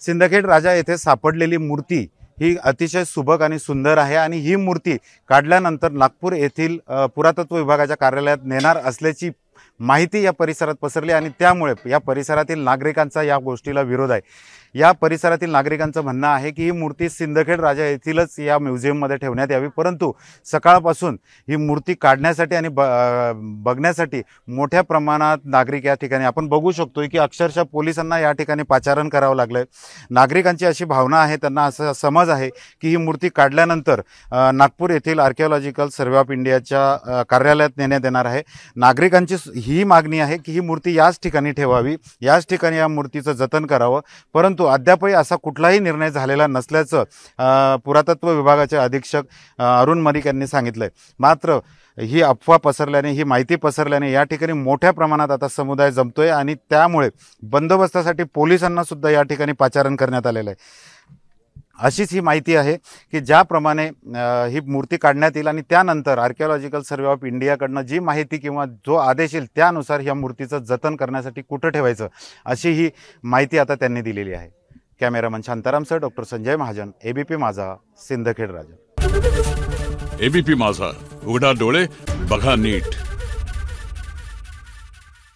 सिंदखेड राजा येथे सापडलेली मूर्ती ही अतिशय सुबक आणि सुंदर आहे आणि ही मूर्ती काढल्यानंतर नागपूर येथील पुरातत्व विभागाच्या कार्यालयात नेणार असल्याची माहिती या परिसरात पसरली आणि त्यामुळे या परिसरातील नागरिकांचा या गोष्टीला विरोध आहे। या परिसरातील नागरिकांचं म्हणणं आहे की ही मूर्ती सिंदखेड राजा येथीलच या म्युझियममध्ये ठेवण्यात यावी, परंतु सकाळपासून ही मूर्ती काढण्यासाठी आणि बघण्यासाठी मोठ्या प्रमाणात नागरिक या ठिकाणी आपण बघू शकतोय की अक्षरशः पोलिसांना या ठिकाणी पाचारण करावं लागलंय। नागरिकांची अशी भावना आहे, त्यांना असं समज आहे की ही मूर्ती काढल्यानंतर नागपूर येथील आर्किओलॉजिकल सर्वे ऑफ इंडियाच्या कार्यालयात नेण्यात येणार आहे। नागरिकांची ही मागणी आहे की ही मूर्ती याच ठिकाणी ठेवावी, याच ठिकाणी या मूर्तीचं जतन करावं, परंतु अद्यापही असा कुठलाही निर्णय झालेला नसल्याचं पुरातत्व विभागाचे अधीक्षक अरुण मलिक यांनी सांगितलंय। मात्र ही अफवा पसरल्याने, ही माहिती पसरल्याने या ठिकाणी मोठ्या प्रमाणात आता समुदाय जमतोय आणि त्यामुळे बंदोबस्तासाठी पोलिसांना सुद्धा या ठिकाणी पाचारण करण्यात आलेलं आहे। अशीच ही माहिती आहे की ज्याप्रमाणे ही मूर्ती काढण्यात येईल आणि त्यानंतर आर्किओलॉजिकल सर्वे ऑफ इंडियाकडनं जी माहिती किंवा जो आदेश येईल त्यानुसार ह्या मूर्तीचं जतन करण्यासाठी कुठं ठेवायचं अशी ही माहिती आता त्यांनी दिलेली आहे। कॅमेरामन शांतारामसह डॉक्टर संजय महाजन, एबीपी माझा, सिंदखेड राजा। एबीपी माझा, उघडा डोळे बघा नीट।